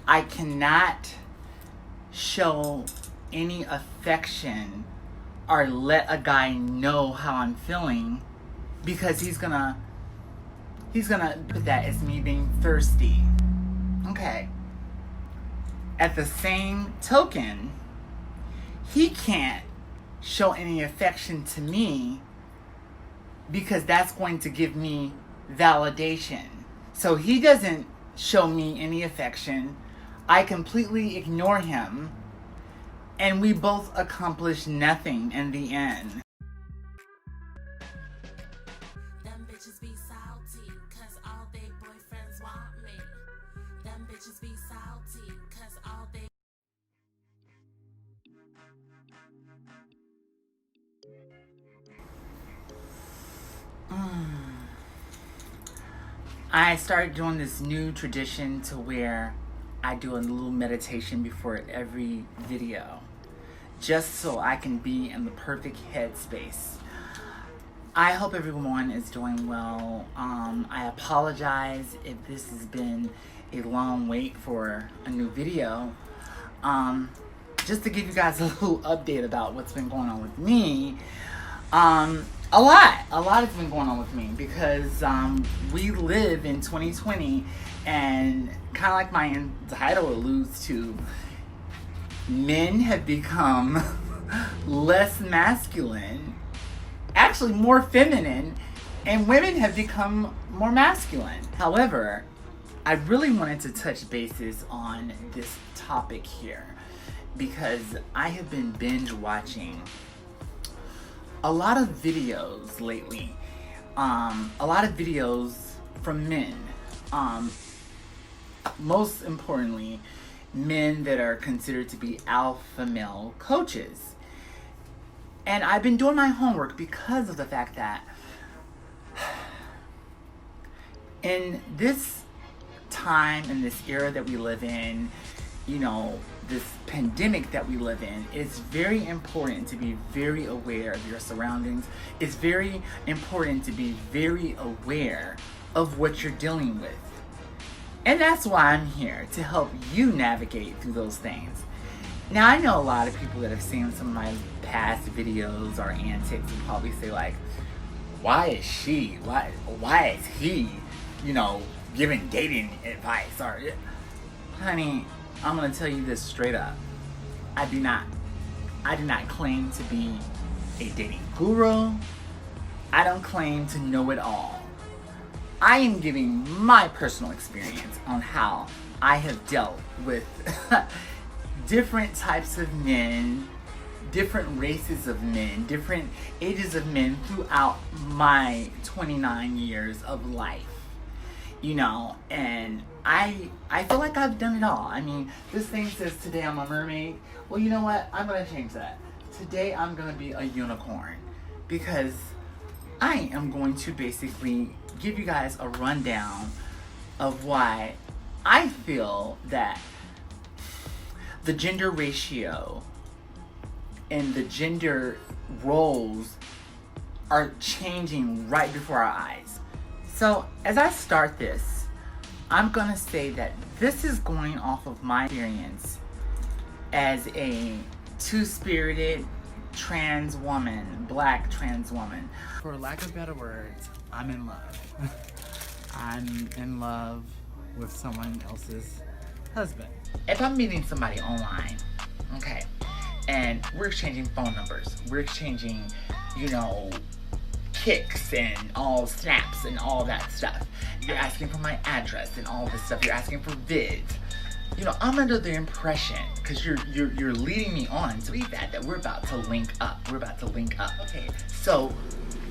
I cannot show any affection or let a guy know how I'm feeling, because he's gonna put that as me being thirsty. Okay. At the same token, he can't show any affection to me, because that's going to give me validation. So he doesn't show me any affection. I completely ignore him, and we both accomplish nothing in the end. Them bitches be salty, cause all they boyfriends want me. Them bitches be salty, cause all they... I started doing this new tradition to where I do a little meditation before every video, just so I can be in the perfect headspace. I hope everyone is doing well. I apologize if this has been a long wait for a new video. Just to give you guys a little update about what's been going on with me. A lot has been going on with me, because we live in 2020, and kind of like my title alludes to, men have become less masculine, actually more feminine, and women have become more masculine. However, I really wanted to touch bases on this topic here, because I have been binge watching a lot of videos lately. A lot of videos from men. Most importantly, men that are considered to be alpha male coaches. And I've been doing my homework because of the fact that in this time, in this era that we live in, you know, this pandemic that we live in, it's very important to be very aware of your surroundings. It's very important to be very aware of what you're dealing with. And that's why I'm here, to help you navigate through those things. Now, I know a lot of people that have seen some of my past videos or antics and probably say like, why is she, why is he, you know, giving dating advice? Or, honey, I'm gonna tell you this straight up. I do not claim to be a dating guru. I don't claim to know it all. I am giving my personal experience on how I have dealt with different types of men, different races of men, different ages of men throughout my 29 years of life. You know, and I feel like I've done it all. I mean, this thing says today I'm a mermaid. Well, you know what? I'm going to change that. Today I'm going to be a unicorn, because I am going to basically give you guys a rundown of why I feel that the gender ratio and the gender roles are changing right before our eyes. So as I start this, I'm going to say that this is going off of my experience as a two-spirited trans woman, black trans woman. For lack of better words, I'm in love. I'm in love with someone else's husband. If I'm meeting somebody online, okay, and we're exchanging phone numbers, we're exchanging, you know, kicks and all snaps and all that stuff. You're asking for my address and all this stuff. You're asking for vids. You know, I'm under the impression, because you're leading me on to believe that we're about to link up. We're about to link up. Okay. So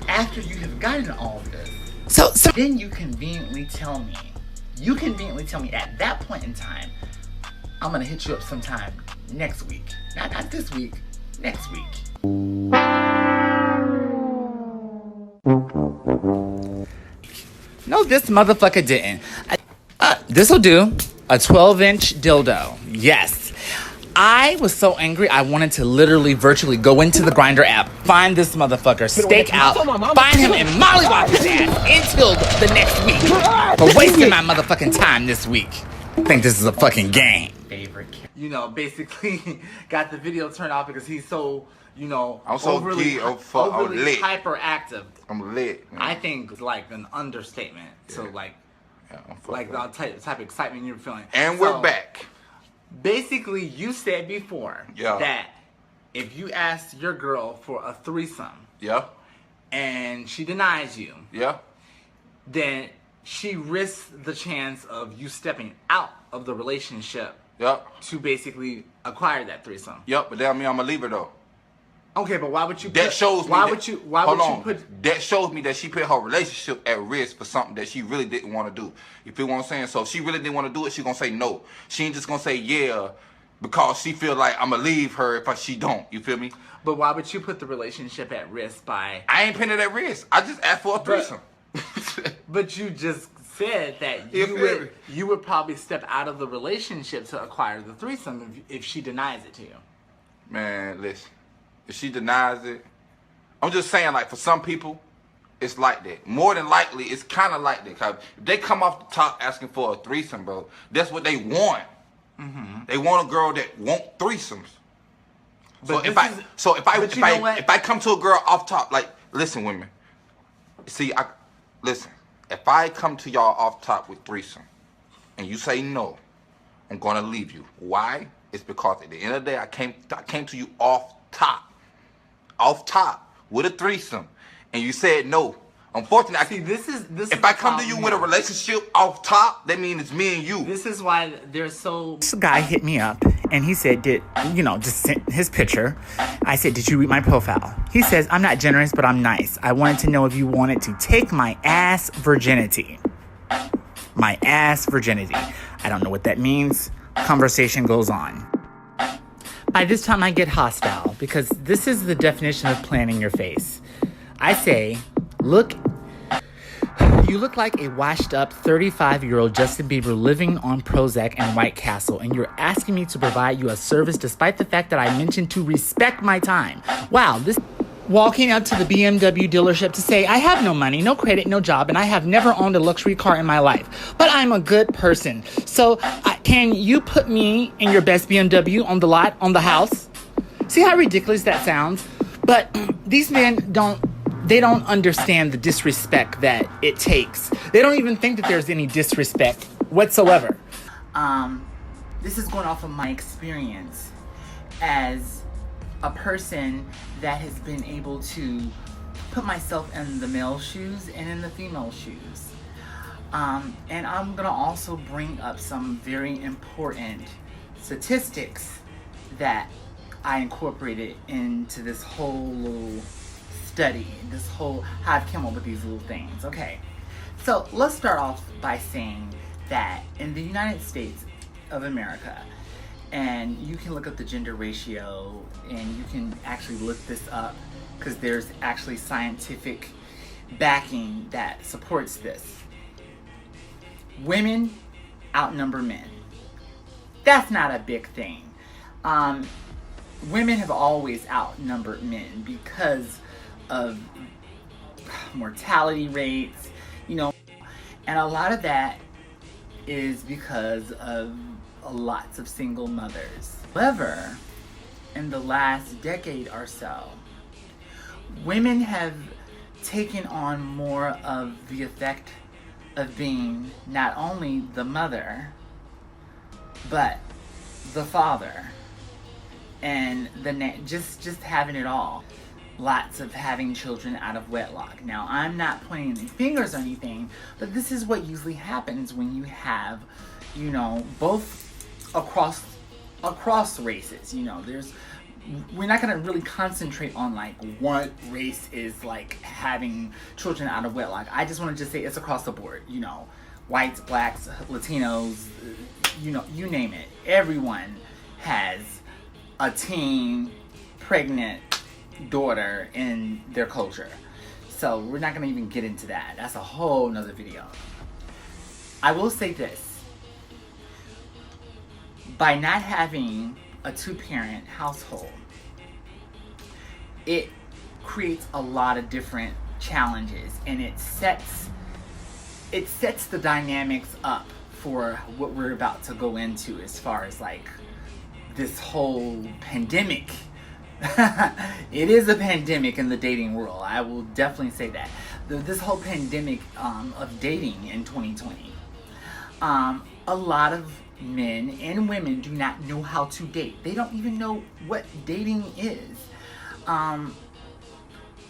after you have gotten all of this, so then you conveniently tell me at that point in time, I'm gonna hit you up sometime next week. Not this week, next week. No, this motherfucker didn't. This'll do. A 12-inch dildo. Yes. I was so angry, I wanted to literally virtually go into the Grindr app, find this motherfucker, stake out, find him and mollywop his ass until the next week. For wasting my motherfucking time this week. think this is a fucking game. Favorite, you know, basically got the video turned off because he's so, you know, I'm so overly lit. hyperactive. I'm lit. Man. I think it's like an understatement to like the type of excitement you're feeling. And we're back. Basically, you said before Yeah. that if you ask your girl for a threesome, Yeah. and she denies you, Yeah. then she risks the chance of you stepping out of the relationship. Yep. To basically acquire that threesome. Yep, but that mean I'm a leaver though. Okay, but why would you? That shows me. Why would you put? That shows me that she put her relationship at risk for something that she really didn't want to do. You feel what I'm saying? So if she really didn't want to do it, she gonna say no. She ain't just gonna say yeah because she feel like I'm gonna leave her if she don't. You feel me? But why would you put the relationship at risk by? I ain't putting it at risk. I just asked for a threesome. But you just said that you would probably step out of the relationship to acquire the threesome if she denies it to you. Man, listen. If she denies it, I'm just saying, like, for some people, it's like that. More than likely, it's kind of like that. Cause if they come off the top asking for a threesome, bro, that's what they want. Mm-hmm. They want a girl that want threesomes. So if I come to a girl off top, like, listen, women. See, listen. If I come to y'all off top with threesome, and you say no, I'm gonna leave you. Why? It's because at the end of the day, I came to you off top with a threesome, and you said no. Unfortunately, if I come to you with a relationship off top, that means it's me and you. This is why there's so. This guy hit me up and he said, just sent his picture. I said, did you read my profile? He says, I'm not generous, but I'm nice. I wanted to know if you wanted to take my ass virginity. My ass virginity. I don't know what that means. Conversation goes on. By this time, I get hostile because this is the definition of planting your face. I say, you look like a washed-up 35-year-old Justin Bieber living on Prozac and White Castle, and you're asking me to provide you a service despite the fact that I mentioned to respect my time. Wow, this... Walking up to the BMW dealership to say, I have no money, no credit, no job, and I have never owned a luxury car in my life. But I'm a good person. So can you put me in your best BMW on the lot, on the house? See how ridiculous that sounds? But these men don't understand the disrespect that it takes. They don't even think that there's any disrespect whatsoever. This is going off of my experience as a person that has been able to put myself in the male shoes and in the female shoes. And I'm gonna also bring up some very important statistics that I incorporated into this whole little study, this whole, how I've come up with these little things. Okay, so let's start off by saying that in the United States of America, and you can look up the gender ratio and you can actually look this up because there's actually scientific backing that supports this. Women outnumber men. That's not a big thing. Women have always outnumbered men because of mortality rates, and a lot of that is because of lots of single mothers. However, in the last decade or so, women have taken on more of the effect of being not only the mother, but the father, and just having it all. Lots of having children out of wedlock. Now, I'm not pointing any fingers or anything, but this is what usually happens when you have, both across races. We're not gonna really concentrate on like what race is like having children out of wedlock. I just want to just say it's across the board. Whites, blacks, Latinos, you name it. Everyone has a teen pregnant daughter in their culture. So we're not gonna even get into that. That's a whole nother video. I will say this. By not having a two-parent household, it creates a lot of different challenges, and it sets the dynamics up for what we're about to go into as far as like this whole pandemic. It is a pandemic in the dating world. I will definitely say that. This whole pandemic of dating in 2020. A lot of men and women do not know how to date. They don't even know what dating is. A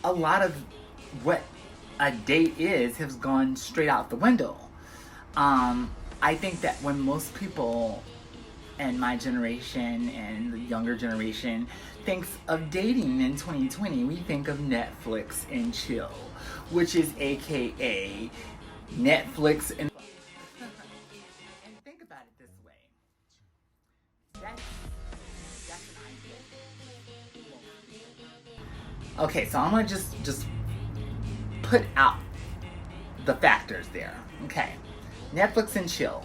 lot of what a date is has gone straight out the window. I think that when most people in my generation and the younger generation thinks of dating in 2020, we think of Netflix and chill, which is AKA Netflix and think about it this way. That's an idea. Okay, so I'm gonna just put out the factors there. Okay, Netflix and chill.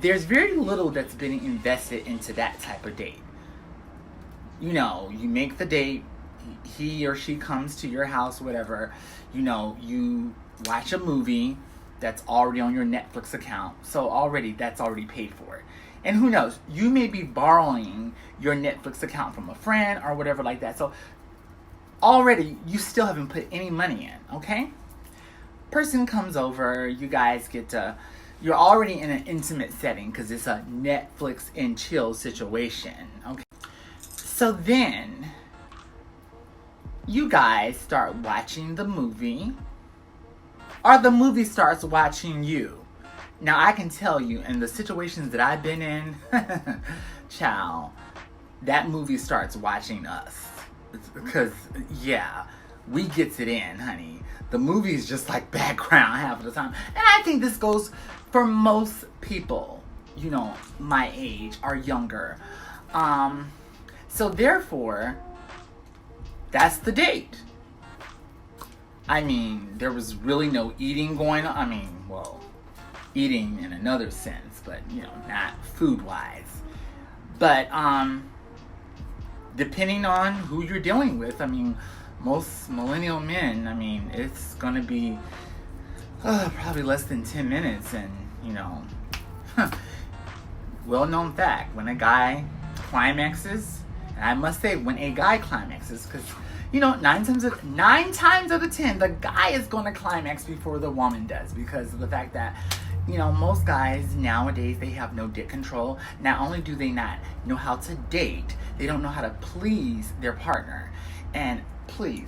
There's very little that's been invested into that type of date. You know, you make the date, he or she comes to your house, whatever. You know, you watch a movie that's already on your Netflix account. So already, that's already paid for. And who knows, you may be borrowing your Netflix account from a friend or whatever like that. So already, you still haven't put any money in, okay? Person comes over, you guys get to... You're already in an intimate setting because it's a Netflix and chill situation. Okay. So then you guys start watching the movie, or the movie starts watching you. Now I can tell you, in the situations that I've been in, child, that movie starts watching us. Because, yeah, we gets it in, honey. The movie is just like background half of the time. And I think this goes for most people, you know, my age or younger. So therefore, that's the date. I mean, there was really no eating going on. I mean, well, eating in another sense, but, you know, not food-wise. But, depending on who you're dealing with, I mean, most millennial men, I mean, it's gonna be probably less than 10 minutes. And, you know, well-known fact, when a guy climaxes, and I must say when a guy climaxes, because, you know, 9 times out of 10, the guy is gonna climax before the woman does, because of the fact that, you know, most guys nowadays, they have no dick control. Not only do they not know how to date, they don't know how to please their partner. And please,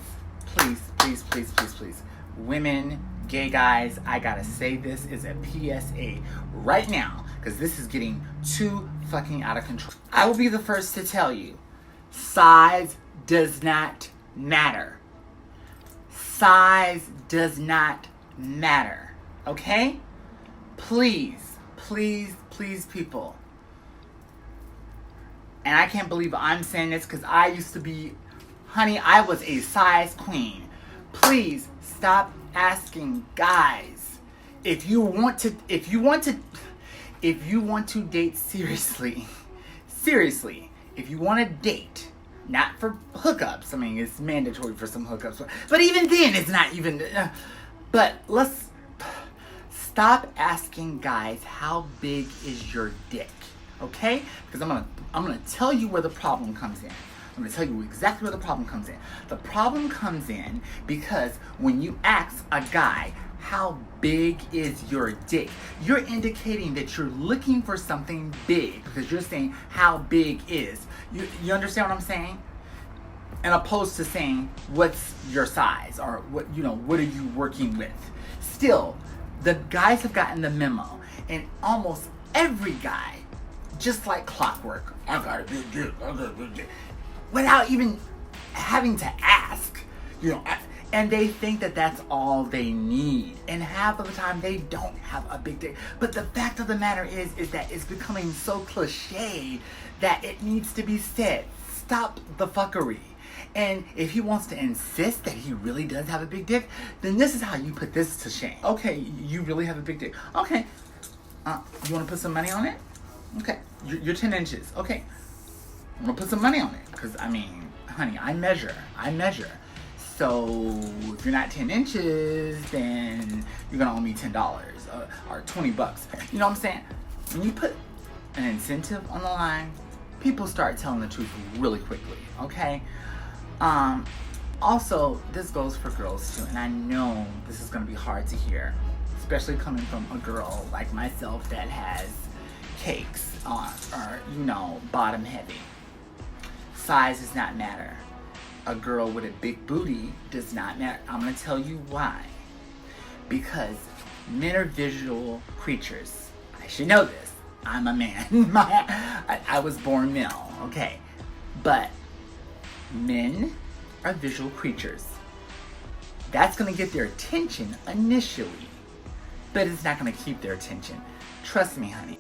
women, gay guys, I gotta say this is a PSA right now, because this is getting too fucking out of control. I will be the first to tell you, size does not matter. Size does not matter, okay? Please, people. And I can't believe I'm saying this, because I used to be, honey, I was a size queen. Please stop asking guys if you want to date seriously, if you want to date, not for hookups. I mean, it's mandatory for some hookups, but even then, it's not even. But let's stop asking guys how big is your dick, okay? Because I'm gonna tell you where the problem comes in. I'm going to tell you exactly where the problem comes in. The problem comes in because when you ask a guy, how big is your dick? You're indicating that you're looking for something big, because you're saying, how big is? You understand what I'm saying? And opposed to saying, what's your size? Or what are you working with? Still, the guys have gotten the memo. And almost every guy, just like clockwork, I got a big dick, I got a big dick, without even having to ask, and they think that that's all they need. And half of the time, they don't have a big dick. But the fact of the matter is that it's becoming so cliche that it needs to be said. Stop the fuckery. And if he wants to insist that he really does have a big dick, then this is how you put this to shame. Okay, you really have a big dick. Okay, you want to put some money on it? Okay, you're 10 inches. Okay. I'm gonna put some money on it, because, I mean, honey, I measure. So if you're not 10 inches, then you're gonna owe me $10 or $20. You know what I'm saying? When you put an incentive on the line, people start telling the truth really quickly, okay? Also, this goes for girls too, and I know this is gonna be hard to hear, especially coming from a girl like myself that has cakes on, or, you know, bottom heavy. Size does not matter. A girl with a big booty does not matter. I'm gonna tell you why. Because men are visual creatures. I should know this. I'm a man. I was born male, okay? But men are visual creatures. That's gonna get their attention initially, but it's not gonna keep their attention. Trust me, honey.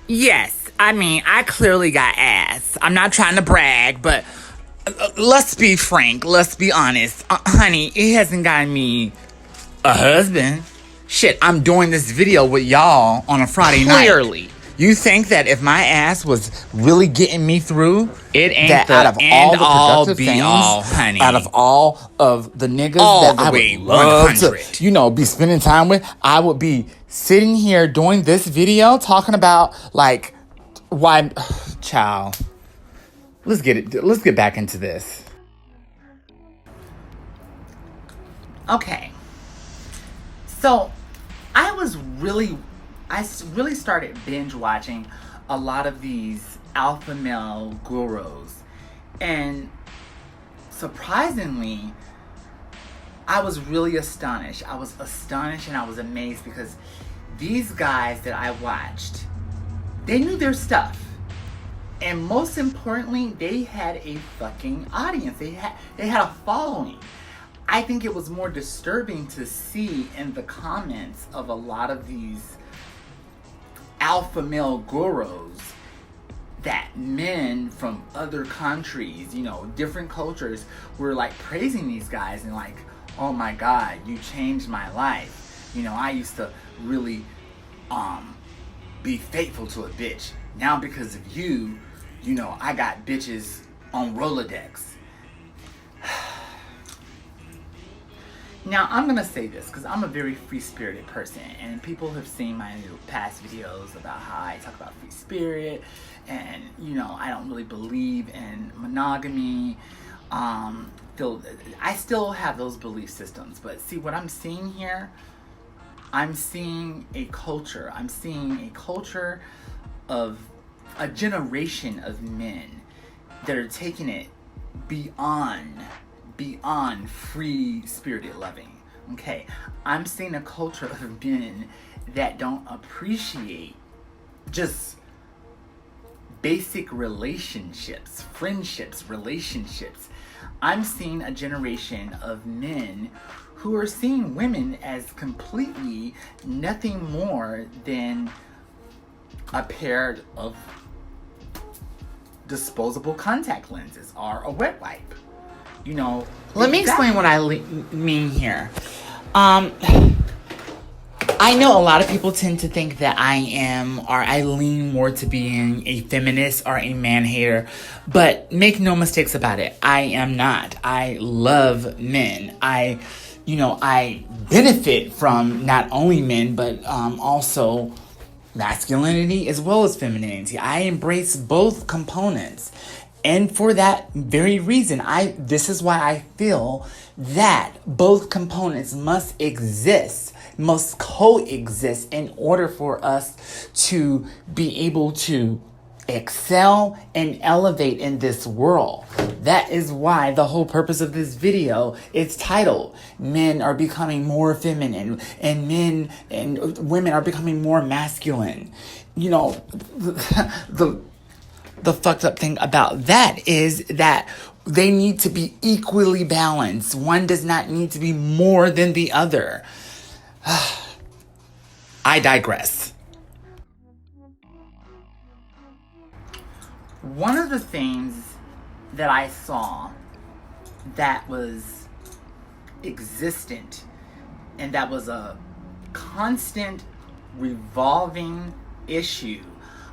Yes, I mean, I clearly got ass. I'm not trying to brag, but let's be frank, let's be honest. Honey, it hasn't gotten me a husband. Shit, I'm doing this video with y'all on a Friday night. Clearly. You think that if my ass was really getting me through, It ain't that the out of all end the all productive be things, all, honey. out of all of the niggas All that the I way would love 100. to, you know, be spending time with, I would be sitting here doing this video talking about, like, why, child. Let's get back into this. Okay. So, I really started binge watching a lot of these alpha male gurus. And surprisingly, I was really astonished. I was astonished and I was amazed because these guys that I watched, they knew their stuff. And most importantly, they had a fucking audience. They had a following. I think it was more disturbing to see in the comments of a lot of these alpha male gurus that men from other countries, you know, different cultures, were like praising these guys and like, oh my God, you changed my life. You know, I used to really be faithful to a bitch. Now because of you, you know, I got bitches on Rolodex. Now, I'm going to say this because I'm a very free-spirited person, and people have seen my past videos about how I talk about free spirit, and, you know, I don't really believe in monogamy. I still have those belief systems, but see, what I'm seeing here, I'm seeing a culture. I'm seeing a culture of a generation of men that are taking it beyond free-spirited loving, okay? I'm seeing a culture of men that don't appreciate just basic relationships, friendships, relationships. I'm seeing a generation of men who are seeing women as completely nothing more than a pair of disposable contact lenses or a wet wipe. You know, let me explain what I mean here. I know a lot of people tend to think that I lean more to being a feminist or a man hater, but make no mistakes about it. I am not. I love men. I benefit from not only men, but also masculinity as well as femininity. I embrace both components. And for that very reason, this is why I feel that both components must coexist in order for us to be able to excel and elevate in this world. That is why the whole purpose of this video is titled Men Are Becoming More Feminine and Men and Women Are Becoming More Masculine. You know, the fucked up thing about that is that they need to be equally balanced. One does not need to be more than the other. I digress. One of the things that I saw that was existent and that was a constant revolving issue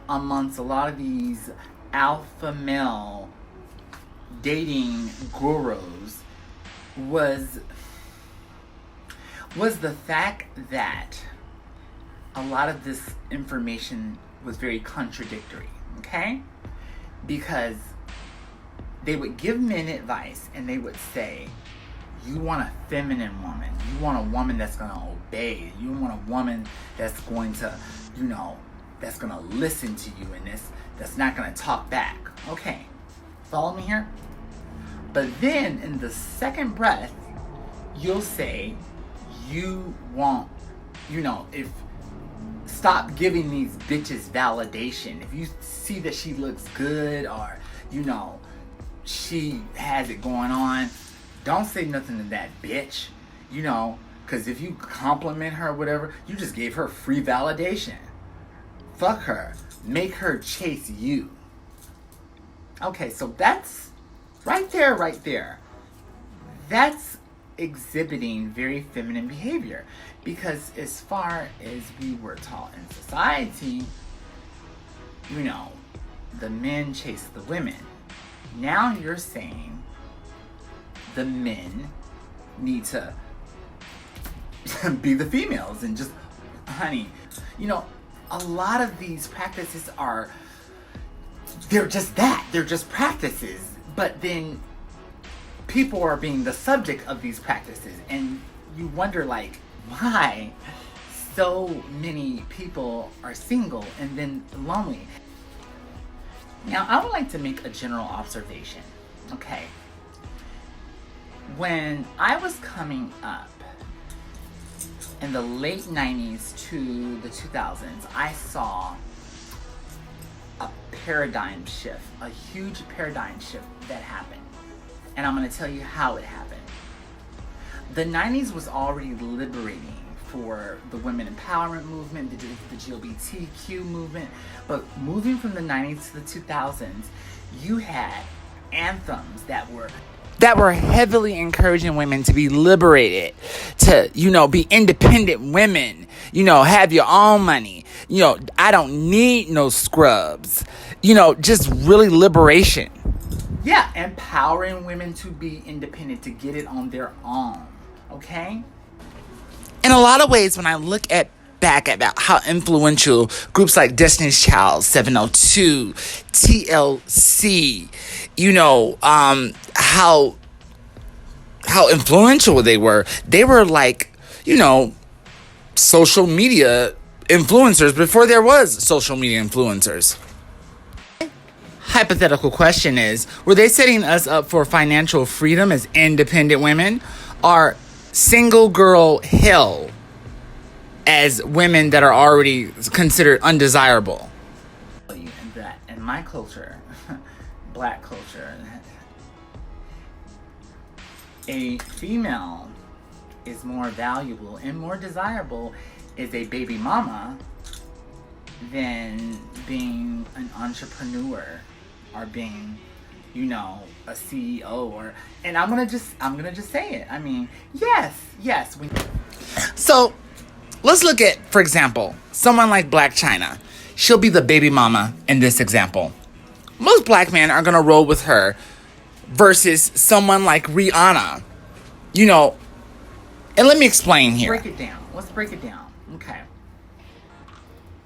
amongst a lot of these alpha male dating gurus was the fact that a lot of this information was very contradictory, okay? Because they would give men advice and they would say, you want a feminine woman. You want a woman that's going to obey. You want a woman that's going to, that's going to listen to you and that's not going to talk back. Okay, follow me here? But then in the second breath, you'll say, you want, if stop giving these bitches validation. If you see that she looks good or, she has it going on, don't say nothing to that bitch, because if you compliment her or whatever, you just gave her free validation. Fuck her. Make her chase you. Okay, so that's right there. That's exhibiting very feminine behavior. Because as far as we were taught in society, the men chase the women. Now you're saying the men need to be the females and just, honey, a lot of these practices they're just that. They're just practices. But then people are being the subject of these practices. And you wonder, why so many people are single and then lonely. Now, I would like to make a general observation, okay? When I was coming up in the late 90s to the 2000s, I saw a paradigm shift, a huge paradigm shift that happened. And I'm going to tell you how it happened. The 90s was already liberating for the women empowerment movement, the LGBTQ movement. But moving from the 90s to the 2000s, you had anthems that were heavily encouraging women to be liberated, to, be independent women, have your own money. I don't need no scrubs. Just really liberation. Yeah, empowering women to be independent, to get it on their own. Okay? In a lot of ways, when I look back at how influential groups like Destiny's Child, 702, TLC, how influential they were like, social media influencers before there was social media influencers. Hypothetical question is, were they setting us up for financial freedom as independent women, or single girl hell as women that are already considered undesirable? That in my culture, black culture, a female is more valuable and more desirable as a baby mama than being an entrepreneur or being, a CEO and I'm gonna just say it. I mean, yes. So let's look at, for example, someone like Black China. She'll be the baby mama in this example. Most black men are gonna roll with her versus someone like Rihanna. And let me explain here. Let's break it down. Okay.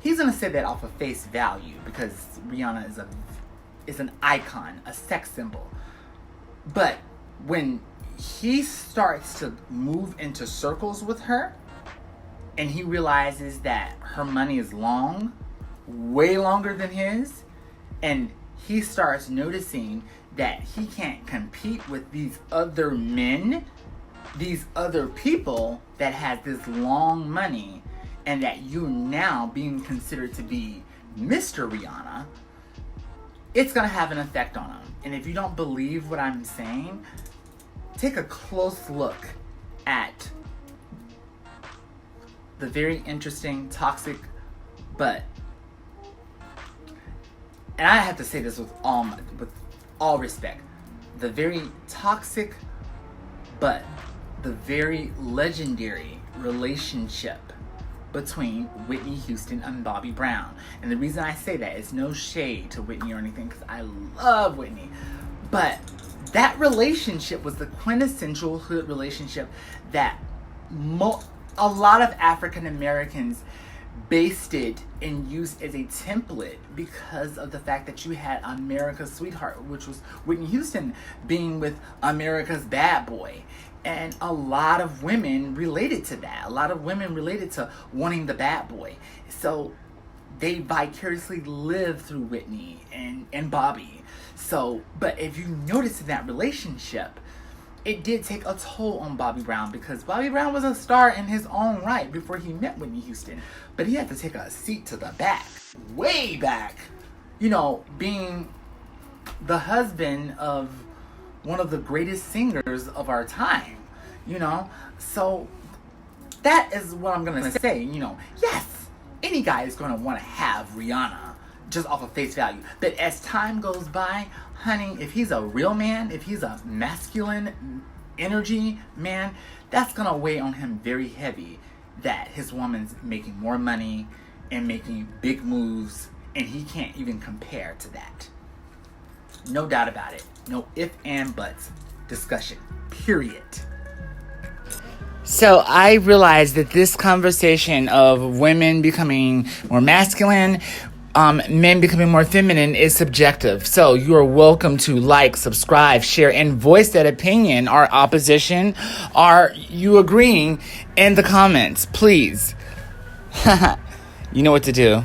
He's gonna say that off of face value because Rihanna is an icon, a sex symbol. But when he starts to move into circles with her and he realizes that her money is long, way longer than his, and he starts noticing that he can't compete with these other men, these other people that have this long money, and that you're now being considered to be Mr. Rihanna, it's going to have an effect on him. And if you don't believe what I'm saying, take a close look at the very interesting, toxic, but, and I have to say this with all respect, the very toxic, but the very legendary relationship between Whitney Houston and Bobby Brown. And the reason I say that is no shade to Whitney or anything, because I love Whitney. But that relationship was the quintessential hood relationship that a lot of African Americans based it and used as a template because of the fact that you had America's sweetheart, which was Whitney Houston, being with America's bad boy. And a lot of women related to that. A lot of women related to wanting the bad boy. So they vicariously lived through Whitney and Bobby. So, but if you notice in that relationship, it did take a toll on Bobby Brown, because Bobby Brown was a star in his own right before he met Whitney Houston. But he had to take a seat to the back, way back, you know, being the husband of one of the greatest singers of our time, you know? So that is what I'm going to say, you know. Yes, any guy is going to want to have Rihanna just off of face value. But as time goes by, honey, if he's a real man, if he's a masculine energy man, that's going to weigh on him very heavy, that his woman's making more money and making big moves, and he can't even compare to that. No doubt about it. No if and buts discussion. Period. So I realized that this conversation of women becoming more masculine, men becoming more feminine is subjective. So you are welcome to like, subscribe, share, and voice that opinion or opposition. Are you agreeing in the comments? Please. You know what to do.